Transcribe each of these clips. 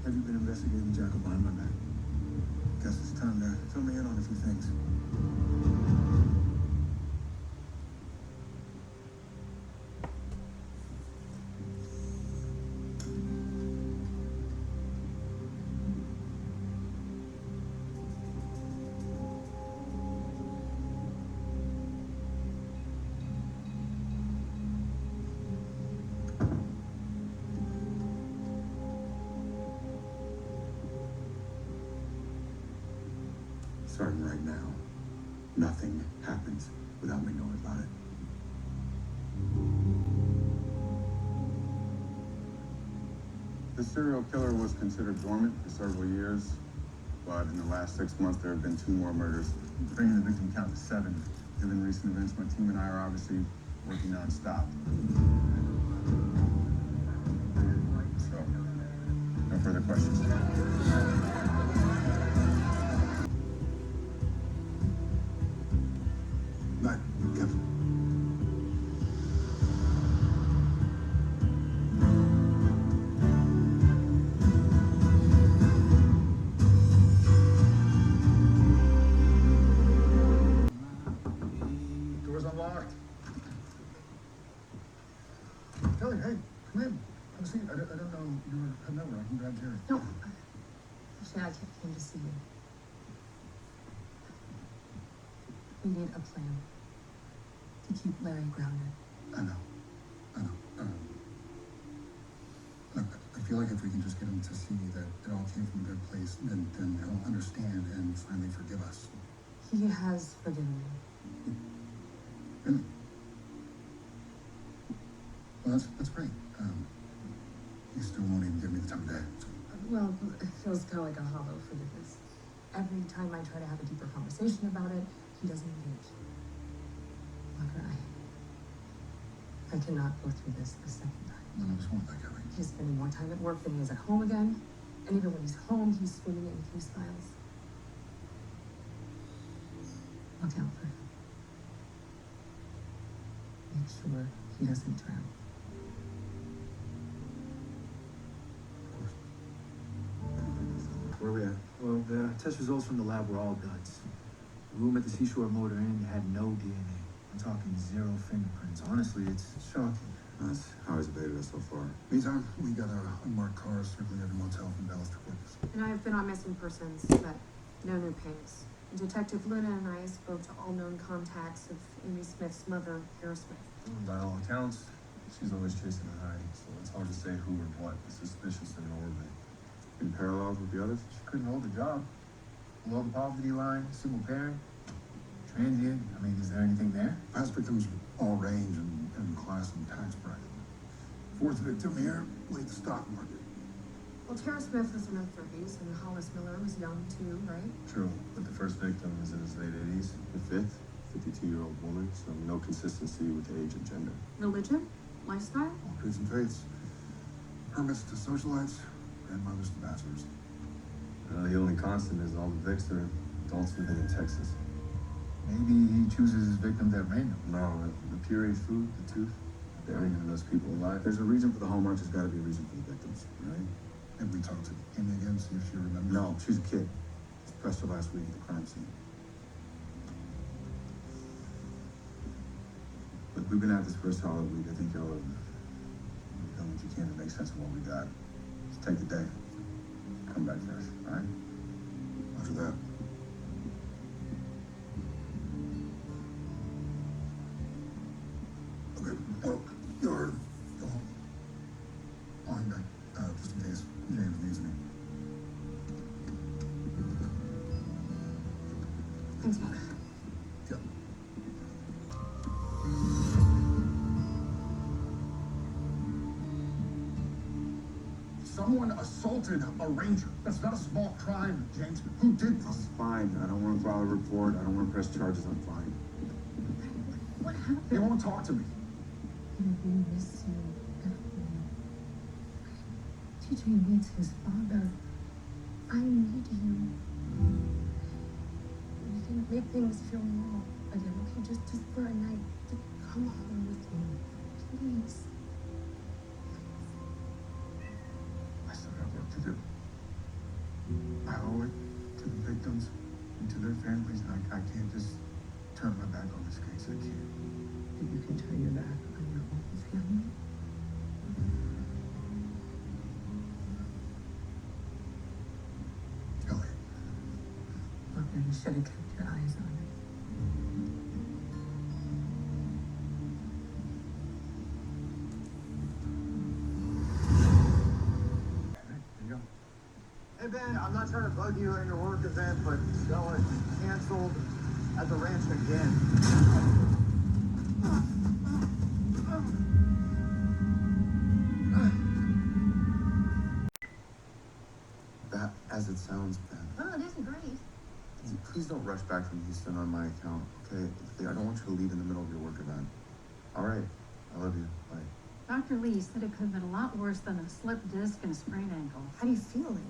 Have you been investigating the jackal behind my back? Guess it's time to fill me in on a few things. Starting right now, nothing happens without me knowing about it. The serial killer was considered dormant for several years, but in the last 6 months there have been 2 more murders, bringing the victim count to 7. Given recent events, my team and I are obviously working non-stop. So, no further questions. Night, Kevin. Door's unlocked. Kelly, hey, come in. Have a seat. I don't know you were heading over. I can grab Jerry. No. Actually, I came to see you. We need a plan to keep Larry grounded. I know. Look, I feel like if we can just get him to see that it all came from a good place, then he'll understand and finally forgive us. He has forgiven me. Really? Well, that's great. You still won't even give me the time of day. So. Well, it feels kind of like a hollow forgiveness. Every time I try to have a deeper conversation about it, he doesn't engage. Walker, I cannot go through this a second time. None of us want that, Kelly. He's spending more time at work than he is at home again. And even when he's home, he's swimming in case files. Look out for him. Make sure he doesn't drown. Where are we at? Well, the test results from the lab were all duds. The room at the Seashore Motor Inn had no DNA. I'm talking 0 fingerprints. Honestly, it's shocking. That's how he's evaded us so far. Meantime, we got our unmarked cars circling every motel from Dallas to Corpus. And I have been on missing persons, but no new pings. Detective Luna and I spoke to all known contacts of Amy Smith's mother, Kara Smith. By all accounts, she's always chasing a high, so it's hard to say who or what is suspicious in her orbit. In parallels with the others? She couldn't hold a job. Below the poverty line, single parent, transient. I mean, is there anything there? Past victims all range and class and tax bracket. Fourth victim here, late stock market. Well, Tara Smith was in her 30s, and Hollis Miller was young too, right? True, but the first victim is in his late 80s. The fifth, 52-year-old woman, so no consistency with age and gender. Religion? Lifestyle? All creeds and faiths. Hermits to socialites, grandmothers to bachelors. The only constant is all the Vicks are adults living in Texas. Maybe he chooses his victims at random. No, the pureed food, the tooth, they're even those people alive. There's a reason for the hallmarks, there's gotta be a reason for the victims, right? And we talked to Amy again, see if she remembers. No, she's a kid. Just pressed her last week at the crime scene. Look, we've been at this for a solid week. I think you'll done what you can to make sense of what we got. Just take the day. Come back fresh, all right? After that. Okay, well, you're on deck, just in case James needs me. Thanks, Mom. Yeah. Someone assaulted a ranger. That's not a small crime, James. Who did this? I'm fine. I don't want to file a report. I don't want to press charges. I'm fine. What happened? They won't talk to me. We miss you, everyone. TJ needs his father. I need you. We can make things feel normal again, okay? Just for a night. Just come home with me. Please. I still got work to do. families, and I can't just turn my back on this case. I can't. That you can turn your back on your own family? Kelly, Look, you should have kept your eyes on it. there you go. Hey Ben, I'm not trying to bug you at your work event, but Stella canceled at the ranch again. That, as it sounds, Ben. Oh, it isn't great. Please don't rush back from Houston on my account, okay? I don't want you to leave in the middle of your work event. All right. I love you. Bye. Dr. Lee said it could have been a lot worse than a slipped disc and a sprained ankle. How do you feel, Lee?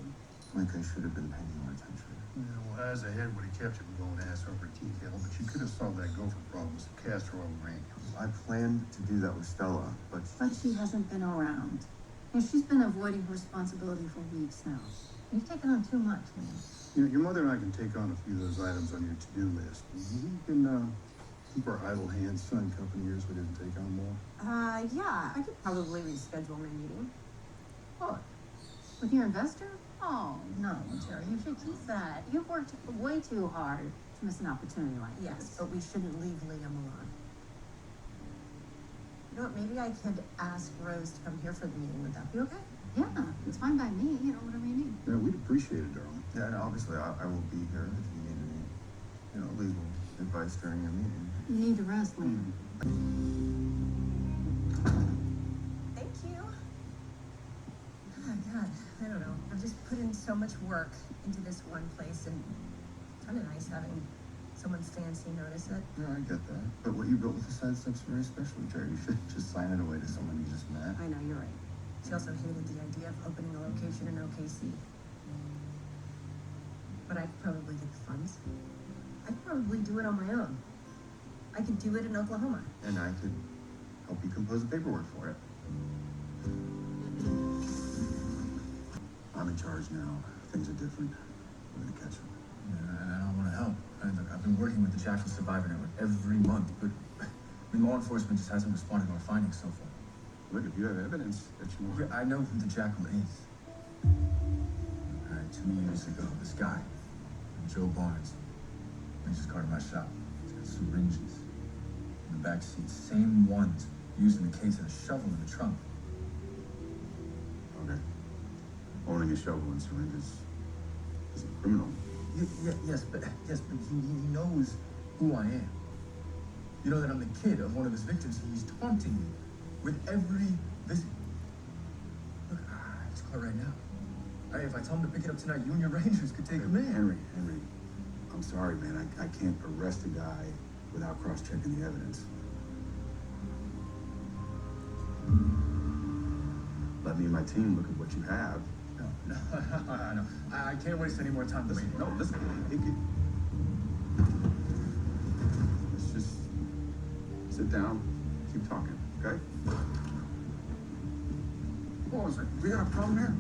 Like I should have been paying more attention. Yeah, well, as a head would have kept you from going ass over detail, but you could have solved that gopher problem with some castor oil and granules. I planned to do that with Stella, but But she hasn't been around. And she's been avoiding her responsibility for weeks now. You've taken on too much, Lee. You know, your mother and I can take on a few of those items on your to-do list. We can keep our idle hands filling company years we didn't take on more. Yeah, I could probably reschedule my meeting. What? With your investor? Oh, no, Terry, you should keep that. You've worked way too hard to miss an opportunity like Yes, this. but we shouldn't leave Liam alone. You know what, maybe I could ask Rose to come here for the meeting. Would that be okay? Yeah, it's fine by me. You know, whatever you need. Yeah, we'd appreciate it, darling. yeah, and obviously I will be here if you need any, legal advice during your meeting. You need to rest, Lee. Thank you. Oh, God, I don't know. I've just put in so much work into this one place, and it's kind of nice having someone fancy notice it. Yeah, I get that. But what you built with the side steps very special, Jerry. You should just sign it away to someone you just met. I know, you're right. She also hated the idea of opening a location in OKC. But I could probably get the funds. I could probably do it on my own. I could do it in Oklahoma. And I could help you compose the paperwork for it. I'm in charge now. Things are different. We're gonna catch them. And I want to help. Look, I've been working with the Jackson Survivor Network every month, but law enforcement just hasn't responded to our findings so far. Look, if you have evidence that you want. Yeah, I know who the Jackal is. All right, 2 years ago, this guy, Joe Barnes, he just guarded my shop. He's got syringes in the back seat, same ones used in the case, and a shovel in the trunk. Okay. Owning a shovel and syringes is a criminal. Yes, but he knows who I am. You know that I'm the kid of one of his victims. He's taunting me with every visit. Look, let's call it right now. If I tell him to pick it up tonight, you and your Rangers could take him in. Henry, I'm sorry, man. I can't arrest a guy without cross-checking the evidence. Let me and my team look at what you have. No, I know. I can't waste any more time Listen, waiting. no, listen. Let's just sit down, keep talking, okay? What was it? We got a problem here?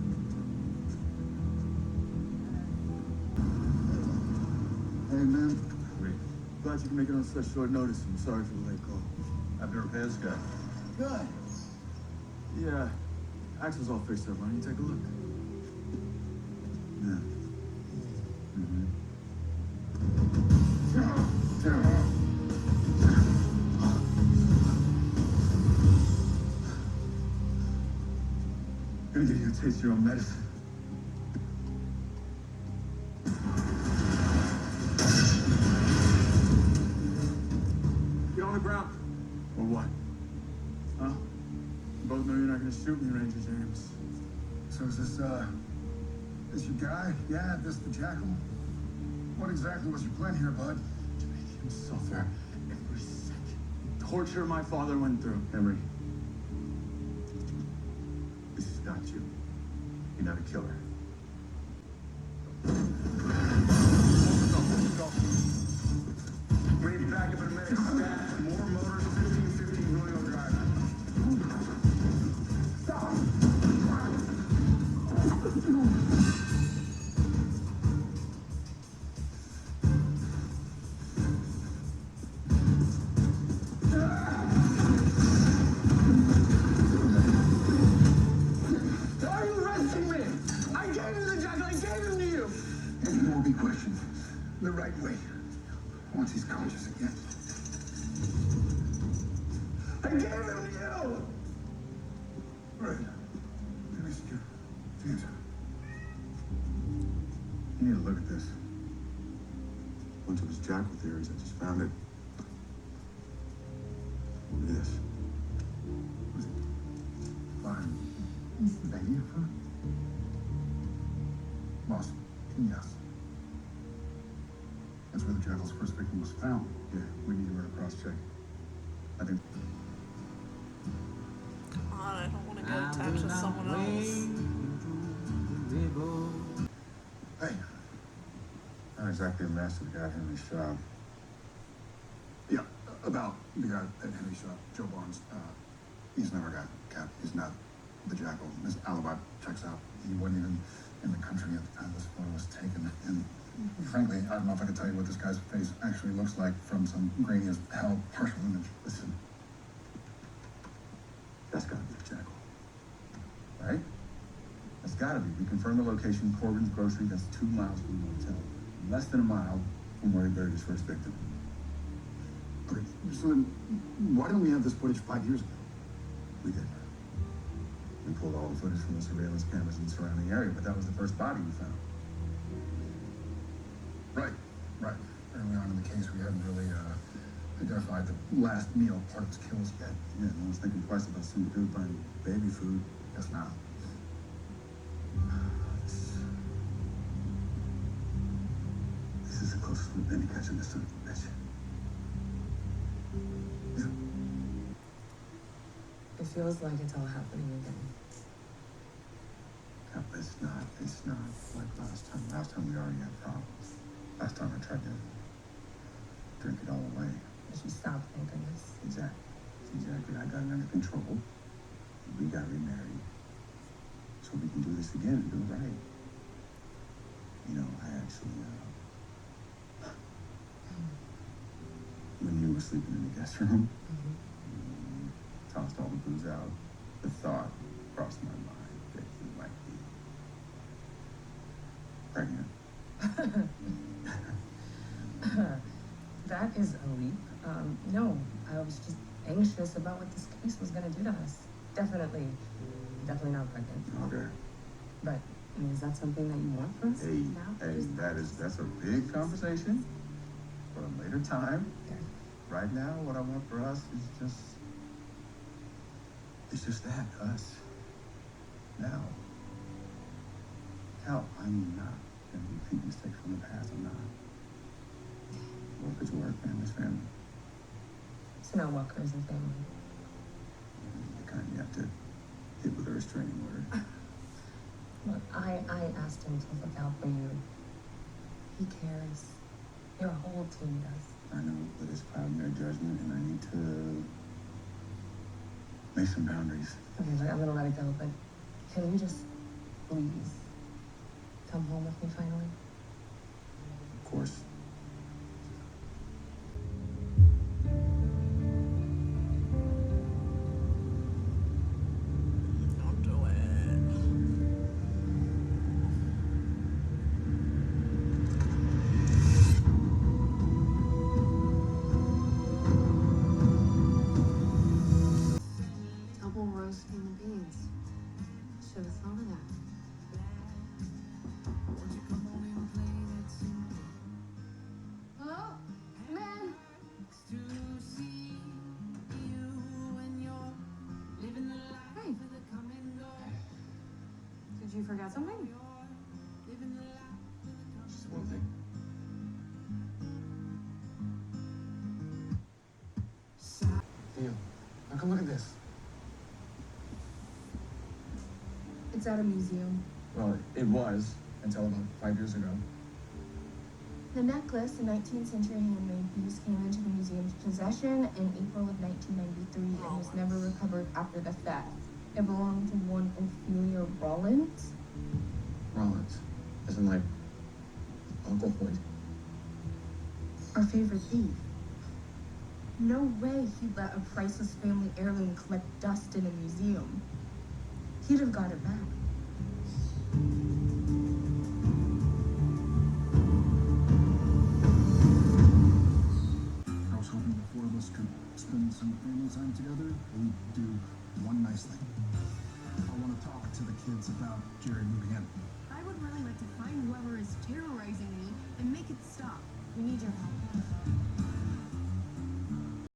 Hey man, Wait. glad you can make it on such short notice. I'm sorry for the late call. I've been repairs guy. Good. Yeah, Axel's all fixed up. Why don't you take a look? Yeah. Gonna give you a taste of your own medicine. Get on the ground. Or what? Huh? You both know you're not gonna shoot me, Ranger James. So is this your guy? Yeah, this the Jackal? What exactly was your plan here, bud? To make him suffer every second. Torture my father went through. Henry, this is not you. You're not a killer. We need back up in a minute. Staff, more motors, 1515 Julio Drive. Stop! the right way. Once he's conscious again. I gave him to you! Right. Finish your James. You need to look at this. Bunch of his jackal theories. I just found it. Look at this. Was it fine? Baby fruit? Boss, yes. That's where the jackal's first victim was found. Yeah, we need to run a cross-check. I think Come on, I don't want to get attached to someone else. Hey. not exactly a master of the guy at Henry's shop. Yeah, about the guy at Henry's shop, Joe Barnes. He's never got Cap. He's not the jackal. His alibi checks out. He wasn't even in the country at the time this photo was taken. And frankly, I don't know if I can tell you what this guy's face actually looks like from some grainy as hell partial image. Listen, that's gotta be the jackal, right? That's gotta be. We confirmed the location, Corbin's Grocery. That's 2 miles from the motel. Less than a mile from where he buried his first victim. Okay, so then why didn't we have this footage 5 years ago? We did. We pulled all the footage from the surveillance cameras in the surrounding area, but that was the first body we found. Right. Early on in the case, we hadn't really identified the last meal part of its kills yet. Yeah, no one's thinking twice about some dude buying baby food. Guess not. This is the closest we've been to catching this son of a bitch. Yeah. It feels like it's all happening again. No, it's not like last time. Last time we already had problems. Last time I tried to drink it all away. But she stopped, thank goodness. Exactly. I got it under control. We got remarried. So we can do this again and do it right. You know, I actually, when you were sleeping in the guest room, tossed all the booze out, the thought crossed my mind that you might be pregnant. That is a leap. No, I was just anxious about what this case was gonna do to us. Definitely not pregnant. Okay. But, I mean, is that something that you want for us now? That's a big conversation for a later time. Okay. Right now, what I want for us is just that, us. Now. Hell, I'm not gonna repeat mistakes from the past, I'm not. Work is work, family's family. So now Walker is a family. The kind you have to hit with a restraining order. Look, I asked him to look out for you. He cares. Your whole team does. I know, but it's clouding their judgment, and I need to make some boundaries. Okay, look, I'm gonna let it go, but can you just please come home with me finally? Of course. Don't do it. Double roasting the beans. Should have thought of that. Oh, man. Hey. Did you forget something? Just one thing. Theo, now come look at this. It's at a museum. Well, it was until about 5 years ago. The necklace, a 19th century handmade piece, came into the museum's possession in April of 1993 and was never recovered after the theft. It belonged to one Ophelia Rollins. Rollins, as in like Uncle Hoyt. Our favorite thief. No way he'd let a priceless family heirloom collect dust in a museum. He'd have got it back. spend some family time together, we do one nice thing. I want to talk to the kids about Jerry moving in. I would really like to find whoever is terrorizing me and make it stop. We need your help.